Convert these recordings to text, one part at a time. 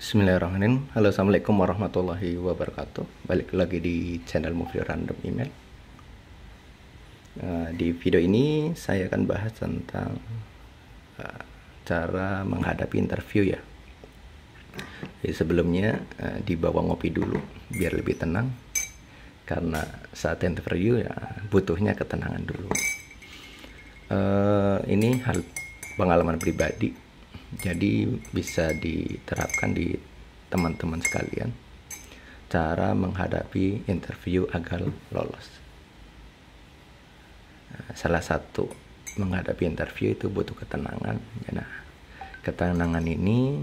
Bismillahirrahmanirrahim. Halo, assalamualaikum warahmatullahi wabarakatuh. Balik lagi di channel Movie Random Email. Di video ini saya akan bahas tentang cara menghadapi interview ya. Jadi sebelumnya dibawa ngopi dulu biar lebih tenang, karena saat interview ya butuhnya ketenangan dulu. Ini hal pengalaman pribadi, jadi bisa diterapkan di teman-teman sekalian cara menghadapi interview agar lolos. Salah satu menghadapi interview itu butuh ketenangan. Nah, ketenangan ini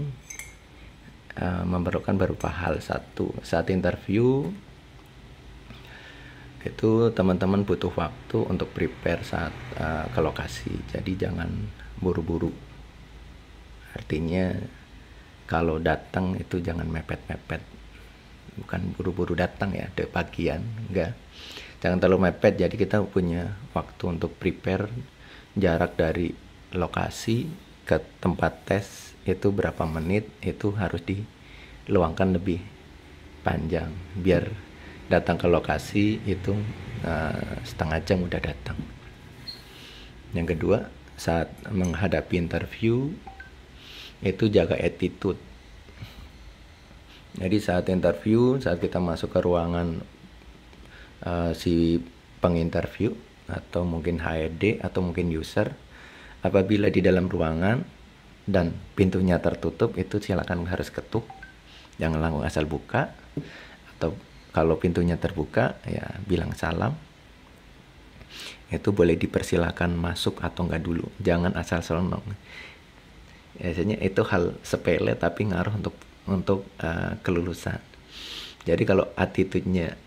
memerlukan beberapa hal. Satu, saat interview itu teman-teman butuh waktu untuk prepare saat ke lokasi, jadi jangan buru-buru. Artinya kalau datang itu jangan mepet-mepet, bukan buru-buru datang ya, ada bagian enggak, jangan terlalu mepet. Jadi kita punya waktu untuk prepare. Jarak dari lokasi ke tempat tes itu berapa menit, itu harus diluangkan lebih panjang biar datang ke lokasi itu setengah jam udah datang. Yang kedua, saat menghadapi interview itu jaga attitude. Jadi saat interview, saat kita masuk ke ruangan si penginterview atau mungkin HRD atau mungkin user, apabila di dalam ruangan dan pintunya tertutup, itu silakan harus ketuk, jangan langsung asal buka. Atau kalau pintunya terbuka ya bilang salam, itu boleh dipersilakan masuk atau enggak dulu, jangan asal selonong. Biasanya itu hal sepele tapi ngaruh untuk kelulusan. Jadi kalau attitude-nya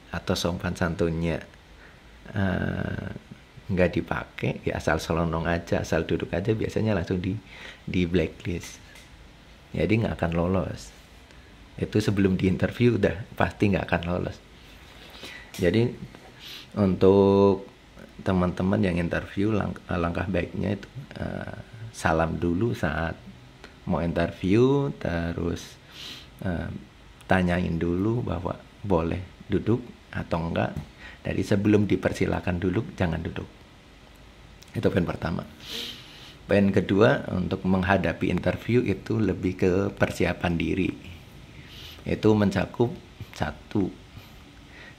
atau sopan santunnya nggak dipakai, ya asal selonong aja, asal duduk aja, biasanya langsung di blacklist. Jadi nggak akan lolos. Itu sebelum di interview udah pasti nggak akan lolos. Jadi untuk teman-teman yang interview, langkah baiknya itu salam dulu saat mau interview, terus tanyain dulu bahwa boleh duduk atau enggak. Dari sebelum dipersilakan duduk, jangan duduk. Itu poin pertama. Poin kedua, untuk menghadapi interview itu lebih ke persiapan diri. Itu mencakup satu,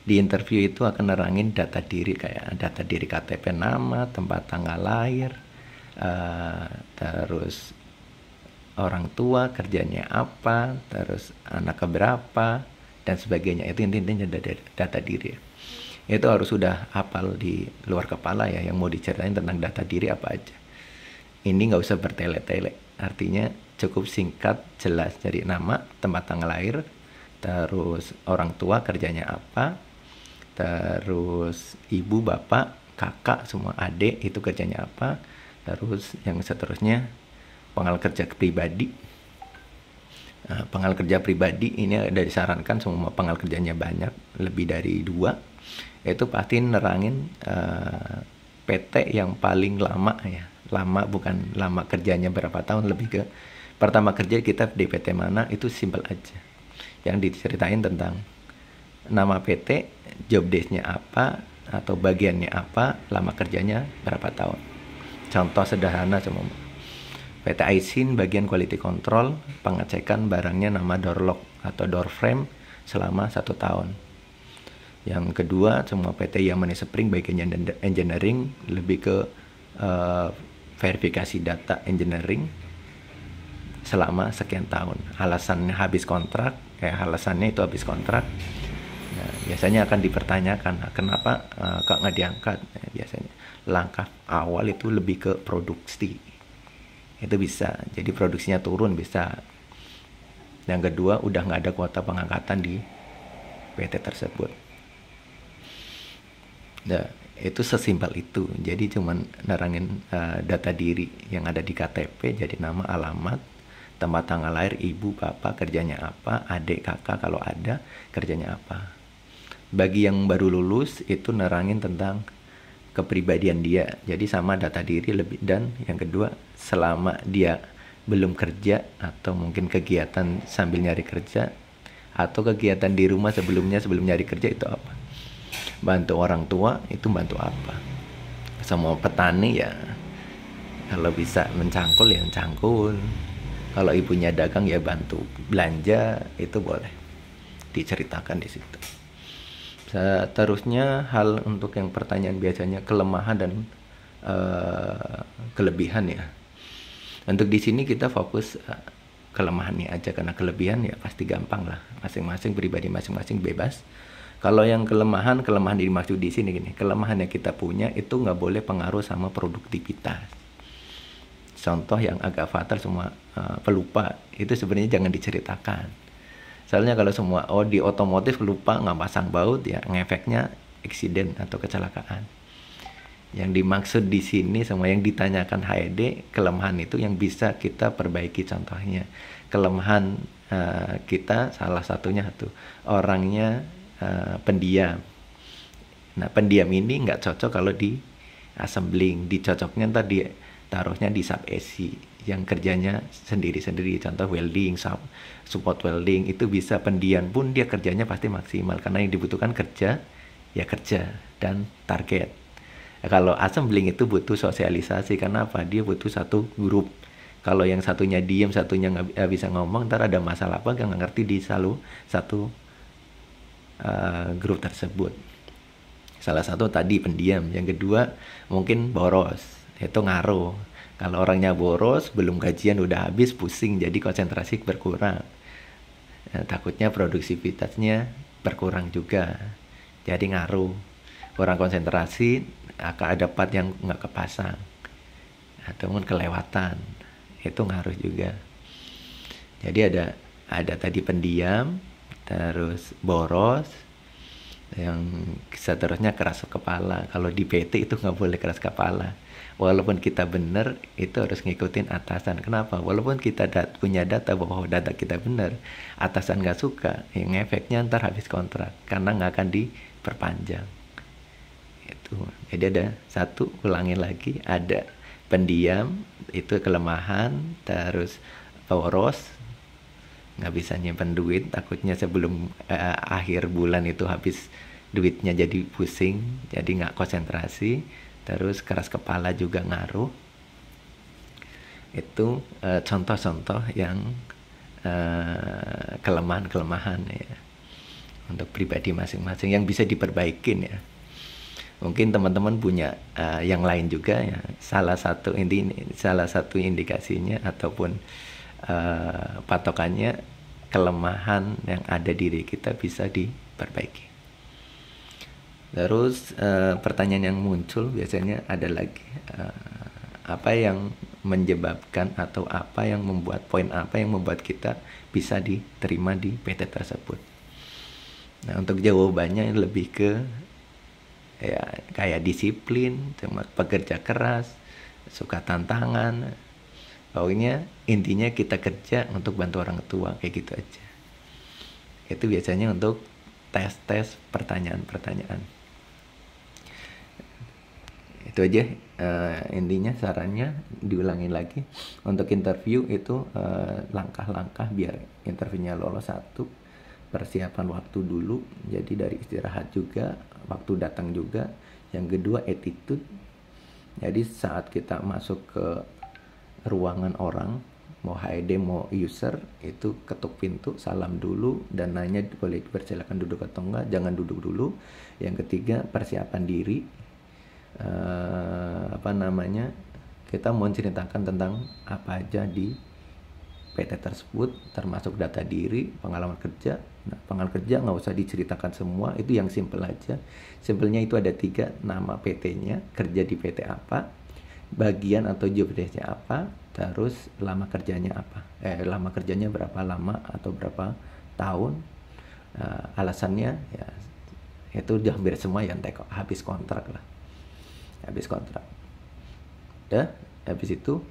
di interview itu akan nerangin data diri, kayak data diri KTP, nama, tempat tanggal lahir, terus orang tua kerjanya apa, terus anak keberapa, dan sebagainya. Itu intinya data diri. Itu harus sudah hafal di luar kepala ya, yang mau diceritain tentang data diri apa aja. Ini nggak usah bertele-tele, artinya cukup singkat, jelas. Jadi nama, tempat tanggal lahir, terus orang tua kerjanya apa, terus ibu, bapak, kakak, semua adik itu kerjanya apa, terus yang seterusnya pengalaman kerja pribadi. Pengalaman kerja pribadi ini ada disarankan semua pengalaman kerjanya banyak, lebih dari 2. Itu pasti nerangin PT yang paling lama ya. Lama bukan lama kerjanya berapa tahun, lebih ke pertama kerja kita di PT mana, itu simpel aja. Yang diceritain tentang nama PT, job desk-nya apa, atau bagiannya apa, lama kerjanya berapa tahun. Contoh sederhana cuma PT Aisin bagian quality control, pengecekan barangnya nama door lock atau door frame selama 1 tahun. Yang kedua, semua PT yang Spring bagian engineering, lebih ke verifikasi data engineering selama sekian tahun. Alasannya habis kontrak, alasannya itu habis kontrak. Nah, biasanya akan dipertanyakan, kenapa kok nggak diangkat? Nah, biasanya langkah awal itu lebih ke produksi. Itu bisa, jadi produksinya turun bisa. Yang kedua, udah nggak ada kuota pengangkatan di PT tersebut. Nah, itu sesimpel itu. Jadi cuman nerangin data diri yang ada di KTP, jadi nama, alamat, tempat tanggal lahir, ibu, bapak, kerjanya apa, adik, kakak kalau ada, kerjanya apa. Bagi yang baru lulus, itu nerangin tentang kepribadian dia. Jadi sama data diri lebih. Dan yang kedua, selama dia belum kerja, atau mungkin kegiatan sambil nyari kerja, atau kegiatan di rumah sebelum nyari kerja itu apa? Bantu orang tua itu bantu apa? Semua petani ya kalau bisa mencangkul ya mencangkul. Kalau ibunya dagang ya bantu belanja, itu boleh diceritakan di situ. Seterusnya hal untuk yang pertanyaan biasanya kelemahan dan kelebihan ya. Untuk di sini kita fokus kelemahannya aja, karena kelebihan ya pasti gampang lah, masing-masing pribadi masing-masing bebas. Kalau yang kelemahan dimaksud di sini gini, kelemahan yang kita punya itu nggak boleh pengaruh sama produktivitas. Contoh yang agak fatal semua pelupa, itu sebenarnya jangan diceritakan. Soalnya kalau semua di otomotif lupa nggak pasang baut ya, ngefeknya eksiden atau kecelakaan. Yang dimaksud di sini semua yang ditanyakan HED, kelemahan itu yang bisa kita perbaiki. Contohnya kelemahan kita salah satunya tuh orangnya pendiam. Nah, pendiam ini nggak cocok kalau di assembling, dicocoknya ntar taruhnya di sub AC yang kerjanya sendiri-sendiri. Contoh welding, support welding, itu bisa pendiam pun dia kerjanya pasti maksimal, karena yang dibutuhkan kerja dan target. Kalau assembling itu butuh sosialisasi, karena apa? Dia butuh satu grup. Kalau yang satunya diem, satunya nggak bisa ngomong, ntar ada masalah apa nggak ngerti di satu grup tersebut. Salah satu tadi pendiam, yang kedua mungkin boros, itu ngaruh. Kalau orangnya boros, belum gajian udah habis, pusing, jadi konsentrasi berkurang. Takutnya produktivitasnya berkurang juga, jadi ngaruh. Kurang konsentrasi, akan ada part yang nggak kepasang ataupun kelewatan, itu ngaruh juga. Jadi ada tadi pendiam, terus boros, yang seterusnya keras kepala. Kalau di PT itu nggak boleh keras kepala, walaupun kita benar itu harus ngikutin atasan. Kenapa? Walaupun kita punya data bahwa data kita benar, atasan nggak suka, yang efeknya ntar habis kontrak karena nggak akan diperpanjang. Jadi ada satu, ulangin lagi, ada pendiam itu kelemahan, terus boros, nggak bisa nyimpen duit, takutnya sebelum akhir bulan itu habis duitnya, jadi pusing, jadi nggak konsentrasi, terus keras kepala juga ngaruh. Itu contoh-contoh yang kelemahan-kelemahan ya untuk pribadi masing-masing yang bisa diperbaikin ya. Mungkin teman-teman punya yang lain juga ya. Salah satu indikasinya ataupun patokannya kelemahan yang ada diri kita bisa diperbaiki. Terus pertanyaan yang muncul biasanya ada lagi, apa yang menyebabkan atau apa yang membuat kita bisa diterima di PT tersebut. Nah, untuk jawabannya lebih ke ya kayak disiplin, pekerja keras, suka tantangan. Pokoknya intinya kita kerja untuk bantu orang tua, kayak gitu aja. Itu biasanya untuk tes pertanyaan-pertanyaan. Itu aja intinya, sarannya diulangin lagi. Untuk interview itu langkah-langkah biar interviewnya lolos. Satu, persiapan waktu dulu, jadi dari istirahat juga, waktu datang juga. Yang kedua, attitude. Jadi saat kita masuk ke ruangan orang, mau HED mau user, itu ketuk pintu, salam dulu, dan nanya boleh dipersilakan duduk atau enggak, jangan duduk dulu. Yang ketiga, persiapan diri, kita mau ceritakan tentang apa aja di PT tersebut, termasuk data diri, pengalaman kerja. Nah, pengalaman kerja nggak usah diceritakan semua, itu yang simple aja. Simpelnya itu ada 3, nama PT-nya, kerja di PT apa, bagian atau job desk-nya apa, terus lama kerjanya apa, lama kerjanya berapa lama atau berapa tahun, alasannya ya itu udah hampir semua yang habis kontrak lah, habis kontrak. Udah, habis itu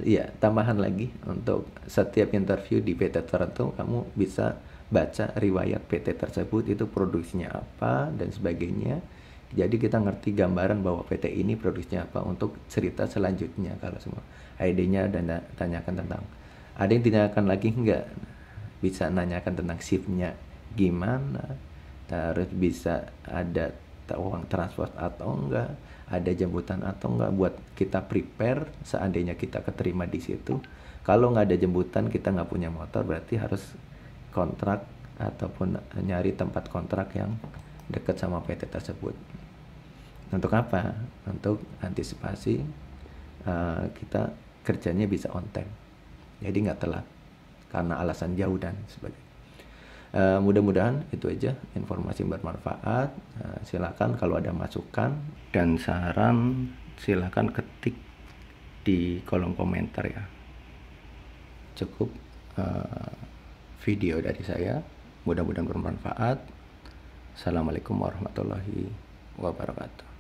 ya tambahan lagi, untuk setiap interview di PT tertentu kamu bisa baca riwayat PT tersebut, itu produksinya apa dan sebagainya. Jadi kita ngerti gambaran bahwa PT ini produksinya apa untuk cerita selanjutnya. Kalau semua ID-nya dan tanyakan tentang, ada yang ditanyakan lagi enggak, bisa nanyakan tentang shiftnya gimana, terus bisa ada uang transport atau enggak, ada jemputan atau enggak, buat kita prepare seandainya kita keterima di situ. Kalau nggak ada jemputan, kita nggak punya motor, berarti harus kontrak ataupun nyari tempat kontrak yang dekat sama PT tersebut. Untuk apa? Untuk antisipasi kita kerjanya bisa on time, jadi nggak telat karena alasan jauh dan sebagainya. Mudah-mudahan itu aja informasi bermanfaat. Silakan kalau ada masukan dan saran, silakan ketik di kolom komentar ya. Cukup video dari saya, mudah-mudahan bermanfaat. Assalamualaikum warahmatullahi wabarakatuh.